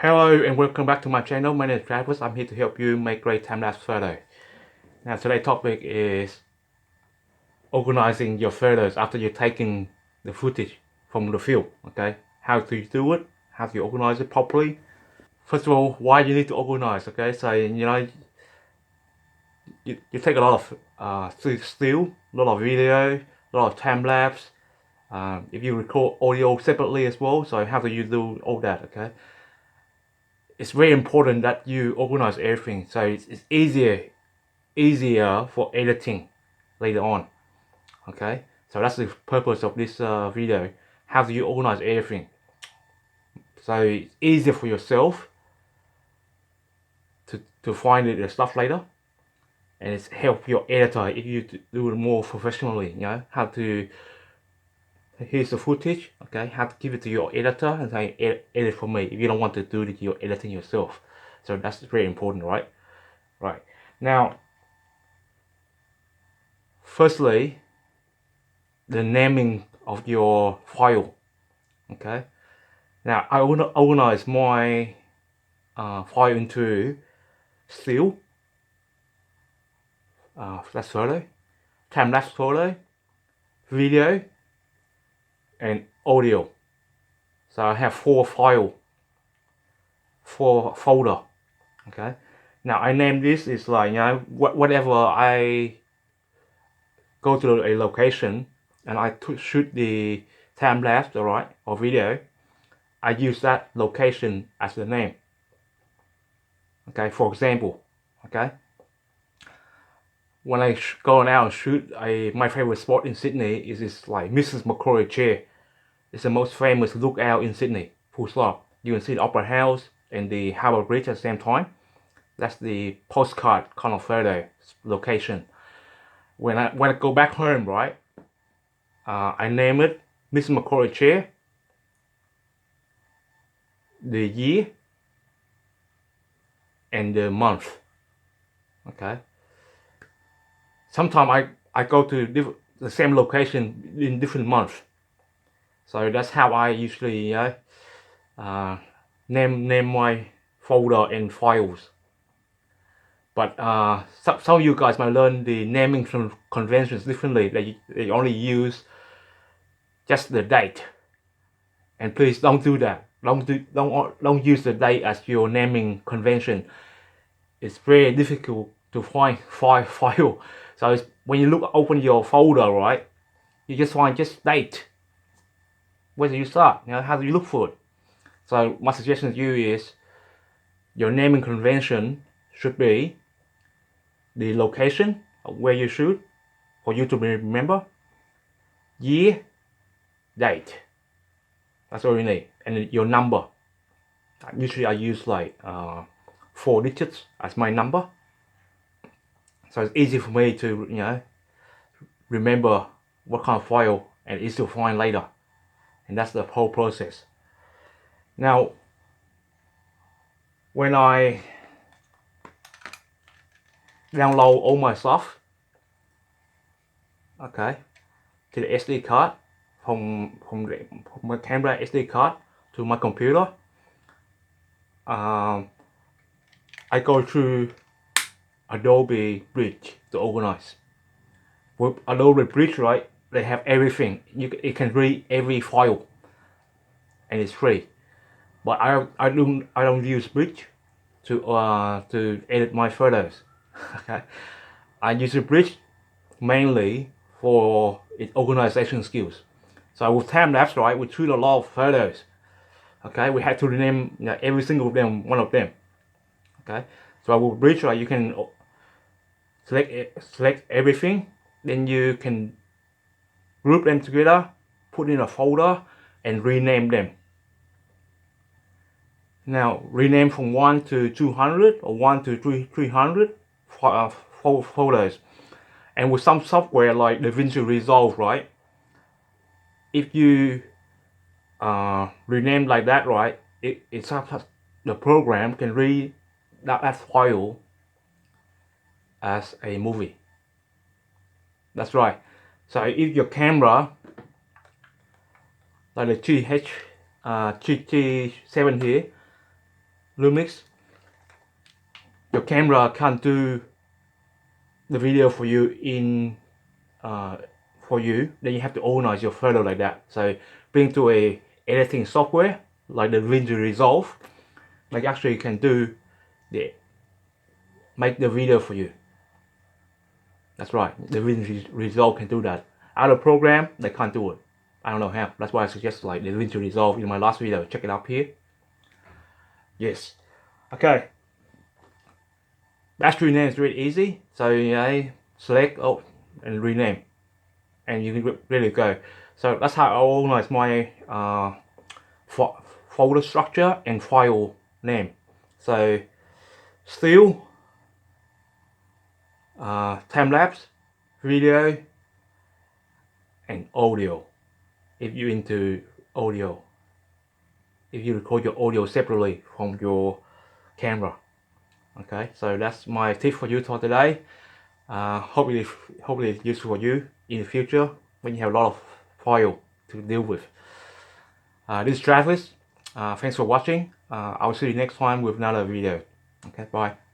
Hello and welcome back to my channel. My name is Travis. I'm here to help you make great time-lapse photo. Now today's topic is organizing your photos after you're taking the footage from the field. Okay, how do you do it? How do you organize it properly? First of all, why you need to organize? Okay, so you take a lot of still, a lot of video, a lot of time lapse. If you record audio separately as well, so how do you do all that? Okay, it's very important that you organize everything so it's easier for editing later on. Okay, so that's the purpose of this video. How do you organize everything so it's easier for yourself to find the stuff later, and it's help your editor if you do it more professionally. How to, here's the footage, okay, how to give it to your editor and say edit for me if you don't want to do your editing yourself. So that's very important, right? Now, firstly, the naming of your file. Okay, now I want to organize my file into still, that's photo, time-lapse photo, video, and audio. So I have four folder. Okay, now I name this is like, whatever I go to a location and I shoot the time lapse, all right, or video, I use that location as the name. Okay, for example, okay, when I go out and shoot, my favorite spot in Sydney is this like Mrs. Macquarie Chair. It's the most famous lookout in Sydney. Full stop. You can see the Opera House and the Harbour Bridge at the same time. That's the postcard kind of photo location. When I go back home, right, I name it Mrs. Macquarie Chair, the year, and the month. Okay. Sometimes I go to the same location in different months. So that's how I usually name my folder and files. But some of you guys might learn the naming conventions differently. They only use just the date, and please don't do that. Don't use the date as your naming convention. It's very difficult to find file. So when you open your folder, right, you just find just date. Where do you start? How do you look for it? So my suggestion to you is your naming convention should be the location of where you shoot for you to remember, year, date. That's all you need, and your number. Usually I use like 4 digits as my number, so it's easy for me to remember what kind of file and easy to find later, and that's the whole process. Now, when I download all my stuff, okay, to the SD card from my camera SD card to my computer, I go through Adobe Bridge to organize. With Adobe Bridge, right, they have everything. You can read every file, and it's free. But I don't use Bridge to edit my photos. Okay, I use the Bridge mainly for its organization skills. So with time lapse, right, we shoot a lot of photos. Okay, we had to rename every single one of them. Okay, so with Bridge, right, you can select everything, then you can group them together, put in a folder, and rename them. Now rename from 1 to 200 or 1 to 300 folders. And with some software like DaVinci Resolve, right, if you rename like that, right, the program can read that file as a movie. That's right. So if your camera, like the GH GT7 here, Lumix, your camera can't do the video for you then you have to organize your photo like that. So bring to a editing software like the DaVinci Resolve, like actually can do make the video for you. That's right, the DaVinci Resolve can do that. Other program they can't do it. I don't know how. That's why I suggest like the DaVinci Resolve in my last video. Check it out here. Yes. Okay. Battery name is really easy. So select and rename, and you can really go. So that's how I organize my folder structure and file name. So still, time-lapse, video, and audio. If you're into audio, if you record your audio separately from your camera. Okay, so that's my tip for you for today. Hopefully it's useful for you in the future when you have a lot of file to deal with. This is Travis. Thanks for watching. I'll see you next time with another video. Okay, bye.